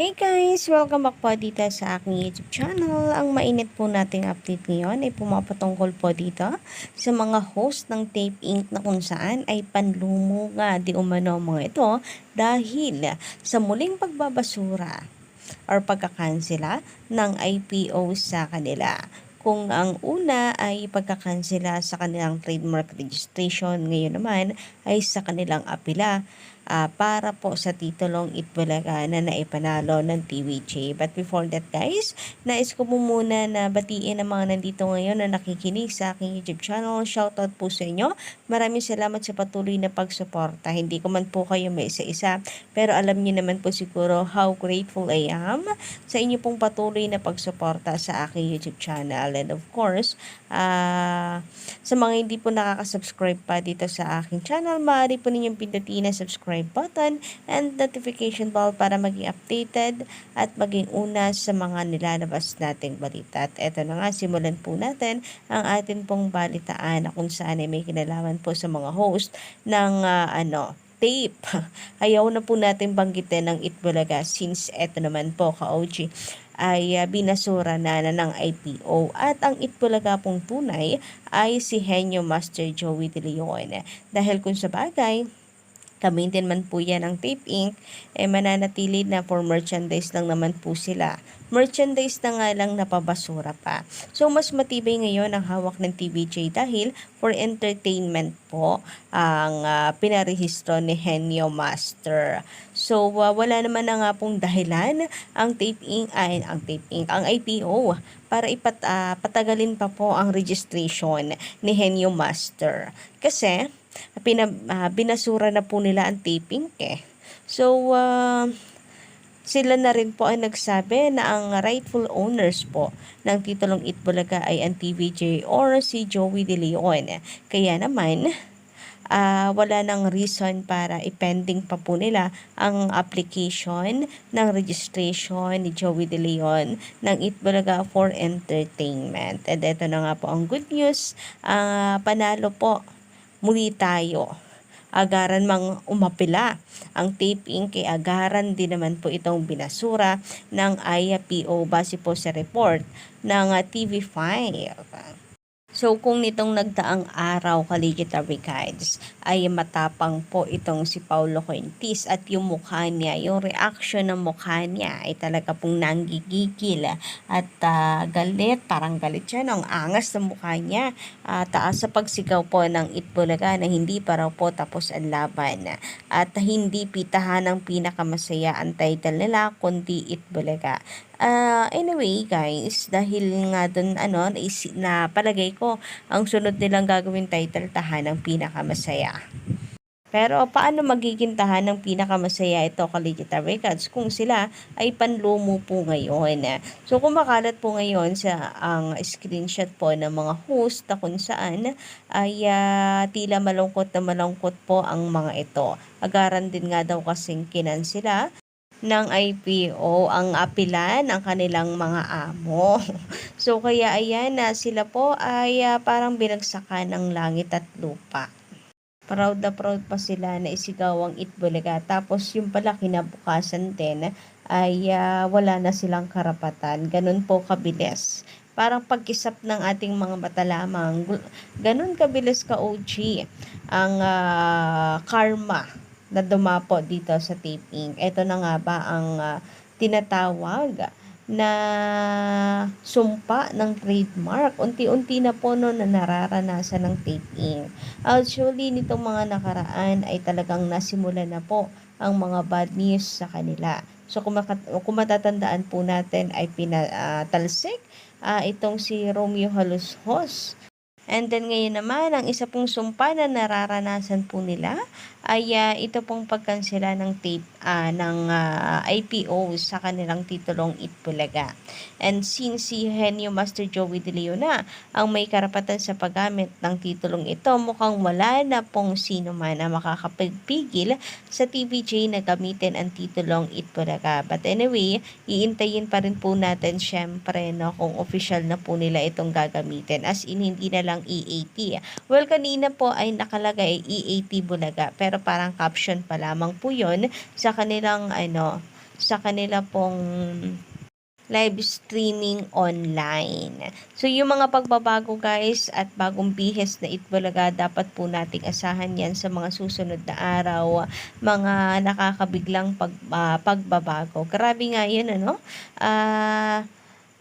Hey guys! Welcome back po dito sa aking YouTube channel. Ang mainit po nating update ngayon ay pumapatungkol po dito sa mga host ng Tape Inc. na kung saan ay panlumo nga di umano mga ito dahil sa muling pagbabasura or pagkakansela ng IPO sa kanila. Kung ang una ay pagkakansela sa kanilang trademark registration, ngayon naman ay sa kanilang apila para po sa titulong Itbulaga na naipanalo ng TVJ. But before that guys, nais ko po muna na batiin ang mga nandito ngayon na nakikinig sa aking YouTube channel. Shoutout po sa inyo. Maraming salamat sa patuloy na pagsuporta. Hindi ko man po kayo may isa-isa, pero alam niyo naman po siguro how grateful I am sa inyo pong patuloy na pagsuporta sa aking YouTube channel. And of course, sa mga hindi po nakaka-subscribe pa dito sa aking channel, maaari po ninyong pindutin ang subscribe button and notification bell para maging updated at maging una sa mga nilalabas nating balita. At eto na nga, simulan po natin ang atin pong balitaan na kung saan ay may kinalaman po sa mga host ng tape. Ayaw na po natin banggitin ng Itbulaga since eto naman po ka-OG ay binasura na ng IPO at ang Itbulaga pong tunay ay si Henyo Master Joey De Leon. Dahil kung sa bagay, gamitin man po yan ang Tape Inc., mananatili na for merchandise lang naman po sila. Merchandise na nga lang napabasura pa. So, mas matibay ngayon ang hawak ng TVJ dahil for entertainment po ang pinarehistro ni Henyo Master. So, wala naman na nga pong dahilan ang ang IPO para patagalin pa po ang registration ni Henyo Master. Kasi, binasura na po nila ang taping So, sila na rin po ang nagsabi na ang rightful owners po ng titulong Itbulaga ay ang TVJ or si Joey De Leon. Kaya naman, wala nang reason para ipending pa po nila ang application ng registration ni Joey De Leon ng Itbulaga for Entertainment. And ito na nga po ang good news, panalo po muli tayo. Agaran mang umapila ang Tape Inc. Kay agaran din naman po itong binasura ng IPO base po sa report ng TV5. So, kung nitong nagdaang araw, Kaligitary Guides, ay matapang po itong si Paulo Fuentes at yung mukha niya, yung reaction ng mukha niya ay talaga pong nanggigigil at galit, parang galit siya, ang angas ng mukha niya. Taas sa pagsigaw po ng Itbulaga na hindi pa raw po tapos ang laban at hindi pitahan ng pinakamasaya ang title nila, kundi Itbulaga. Anyway guys, dahil nga dun na palagay ko ang sunod nilang gagawin title tahanang pinakamasaya. Pero paano magiging tahanang pinakamasaya ito, Kaligitary Records, kung sila ay panlumo po ngayon? So kumakalat po ngayon sa ang screenshot po ng mga host na kung saan ay tila malungkot na malungkot po ang mga ito. Agaran din nga daw kasing kinansela ng IPO ang apilan ang kanilang mga amo. So kaya ayan na sila po ay parang binagsakan ng langit at lupa. Proud na proud pa sila na isigaw ang Itbulaga. Tapos yung pala kinabukasan din ay wala na silang karapatan. Ganun po kabilis. Parang pagkisap ng ating mga mata lamang. Ganun kabilis ka OG ang karma na dumapo dito sa Tape Inc. Ito na nga ba ang tinatawag na sumpa ng trademark. Unti-unti na po na nararanasan ng Tape Inc. Actually, nitong mga nakaraan ay talagang nasimula na po ang mga bad news sa kanila. So, kung matatandaan po natin ay pinatalsik itong si Romeo Halushos. And then ngayon naman, ang isa pong sumpa na nararanasan po nila ay ito pong pagkansela ng tape ng IPO sa kanilang titulong Itbulaga. And since si Henyo Master Joey De Leon na ang may karapatan sa paggamit ng titulong ito, mukhang wala na pong sino man na makakapagpigil sa TVJ na gamitin ang titulong Itbulaga. But anyway, iintayin pa rin po natin syempre kung official na po nila itong gagamitin. As in, hindi na lang EAT. Well, kanina po ay nakalagay EAT Bulaga, pero parang caption pa lamang po yun sa kanilang sa kanila pong live streaming online. So, yung mga pagbabago guys at bagong bihis na Itbulaga, dapat po nating asahan yan sa mga susunod na araw, mga nakakabiglang pagbabago. Grabe nga yun, ano?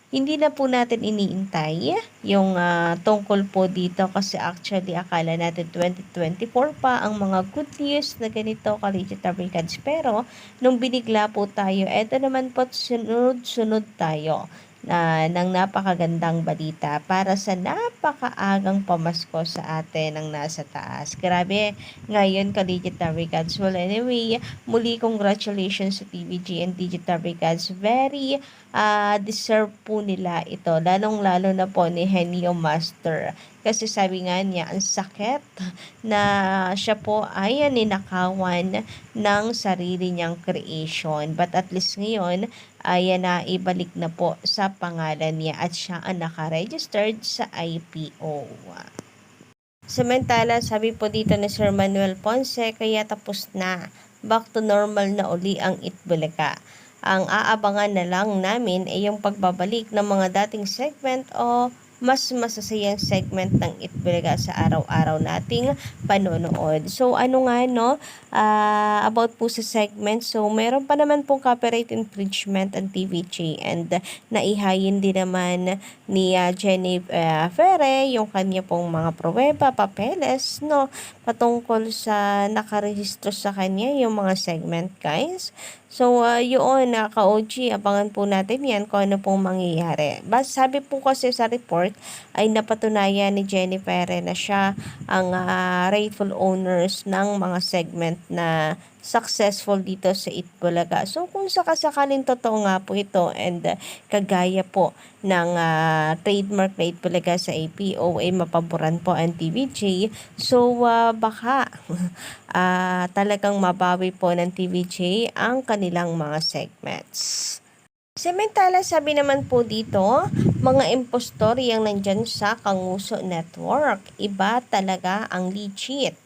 Hindi na po natin iniintay yung tungkol po dito kasi actually akala natin 2024 pa ang mga good news na ganito Collegiate Americans. Pero nung binigla po tayo, eto naman po sunod-sunod tayo ng napakagandang balita para sa napakaagang pamasko sa atin ang nasa taas. Grabe, ngayon Collegiate Americans. Well, anyway, muli congratulations sa TVG and Digital Americans. Very deserve po nila ito, lalong-lalo na po ni Henyo Master. Kasi sabi nga niya, ang sakit na siya po ay ninakawan ng sarili niyang creation. But at least ngayon, ay naibalik na po sa pangalan niya at siya ang nakaregistered sa IPO. Samantala, sabi po dito ni Sir Manuel Ponce, kaya tapos na. Back to normal na uli ang Itbulaga. Ang aabangan na lang namin ay yung pagbabalik ng mga dating segment o mas masasayang segment ng Itbulaga sa araw-araw nating panonood. So, ano nga, no? About po sa segment. So, meron pa naman pong copyright infringement ang TVJ and naihayin din naman ni Jenny Ferre yung kanya pong mga pruweba, papeles, no? Patungkol sa nakarehistro sa kanya yung mga segment, guys. So, yun, ka-OG, abangan po natin yan kung ano pong mangyayari. Sabi po kasi sa report ay napatunayan ni Jennifer na siya ang rightful owners ng mga segment na successful dito sa Itbulaga. So, kung sakasakaling totoo nga po ito and kagaya po ng trademark na Itbulaga sa APO ay mapaboran po ang TVJ. So, baka talagang mabawi po ng TVJ ang kanilang mga segments. Samantala, sabi naman po dito, mga impostor yang nandyan sa Kanguso Network. Iba talaga ang legit.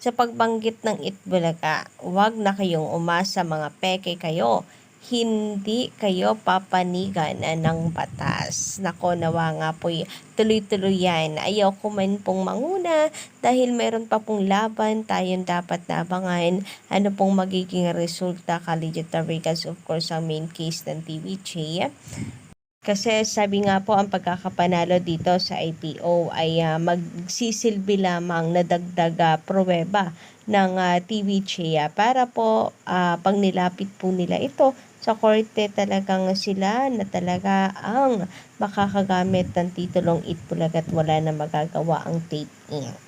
Sa pagbanggit ng Itbulaga, huwag na kayong umasa mga peke kayo. Hindi kayo papanigan ng batas. Nako, nawa nga po'y tuloy-tuloy yan. Ayaw ko man pong manguna dahil meron pa pong laban tayong dapat nabangan. Ano pong magiging resulta, Collegiate Americans, of course, ang main case ng TVJ. Kasi sabi nga po ang pagkakapanalo dito sa IPO ay magsisilbi lamang na dagdag pruweba ng TVJ para po pag nilapit po nila ito sa korte talagang sila na talaga ang makakagamit ng titulong Itbulaga at wala na magagawa ang Tape Inc.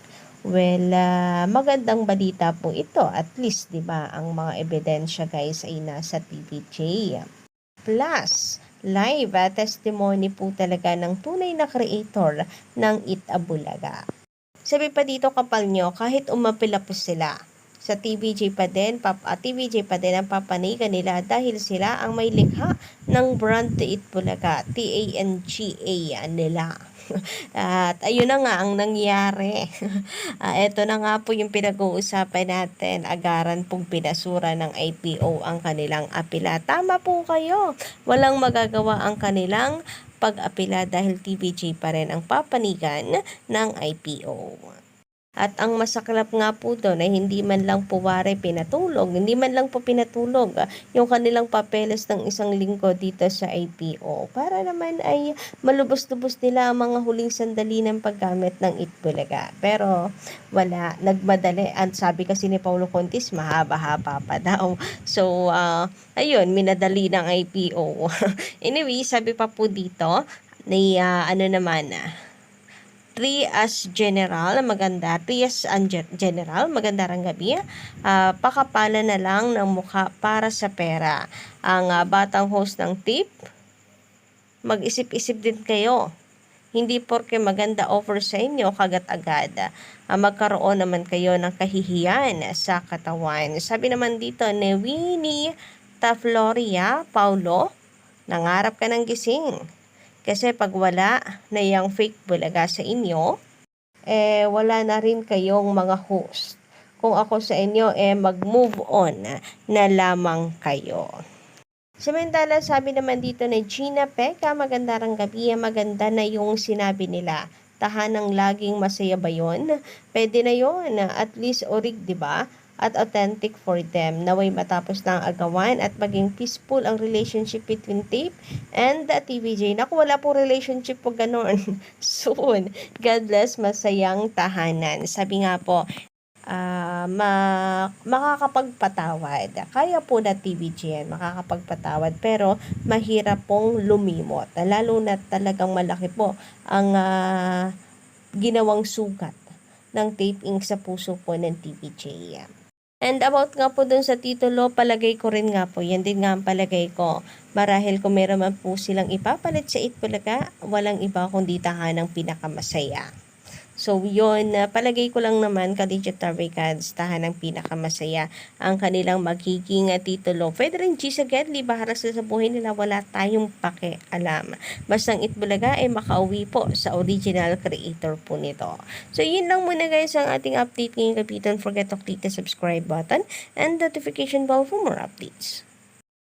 Well, magandang balita po ito. At least, di ba, ang mga ebidensya guys ay nasa TVJ. Plus, live testimony po talaga ng tunay na creator ng Itbulaga. Sabi pa dito kapal nyo, kahit umapila po sila, sa TVJ pa din ang papanigan nila dahil sila ang may likha ng brand Itbulaga, TANGA nila. At ayun na nga ang nangyari. Ito na nga po yung pinag-uusapan natin. Agaran pong pinasura ng IPO ang kanilang apila. Tama po kayo. Walang magagawa ang kanilang pag-apila dahil TVJ pa rin ang papanigan ng IPO. At ang masaklap nga po doon ay hindi man lang po pinatulog, hindi man lang po pinatulog yung kanilang papeles ng isang linggo dito sa IPO para naman ay malubos-lubos nila ang mga huling sandali ng paggamit ng Itbulaga. Pero wala, nagmadali. At sabi kasi ni Paulo Contis, mahaba-haba pa daw. So, ayun, minadali ng IPO. Anyway, sabi pa po dito, ni Trias General, maganda. Trias General, maganda rang gabi. Pakapala na lang ng mukha para sa pera. Ang batang host ng tip, mag-isip-isip din kayo. Hindi porke maganda offer sa inyo, kagat-agad. Magkaroon naman kayo ng kahihiyan sa katawan. Sabi naman dito ni Winnie Tafloria Paulo, nangarap ka ng gising. Kasi pag wala na yung fake bulaga sa inyo, wala na rin kayong mga host. Kung ako sa inyo, mag-move on na lamang kayo. Samantala, sabi naman dito ni Gina Peka, maganda rang gabi, maganda na yung sinabi nila. Tahanang laging masaya ba yun? Pwede na yun, at least orig, di ba? At authentic for them. Naway matapos na ang agawan at maging peaceful ang relationship between Tape and the TVJ. Naku, wala po relationship po ganon. Soon. God bless, masayang tahanan. Sabi nga po, makakapagpatawad. Kaya po na TVGN, makakapagpatawad, pero mahirap pong lumimot. Lalo na talagang malaki po ang ginawang sugat ng Tape Inc. sa puso po ng TVJ. And about nga po dun sa titulo, palagay ko rin nga po, yan din nga ang palagay ko. Marahil kung meron man po silang ipapalit sa Itbulaga, walang iba kundi tahanang pinakamasaya. So, yun, palagay ko lang naman, Collegiate Tarvicans, tahanang pinakamasaya ang kanilang magiging titulo. Pwede rin G sa Gedli, bahala sa buhay nila, wala tayong pakialam. Basta ang Itbulaga ay makauwi po sa original creator po nito. So, yun lang muna guys ang ating update ngayong gabi. Don't forget to click the subscribe button and notification bell for more updates.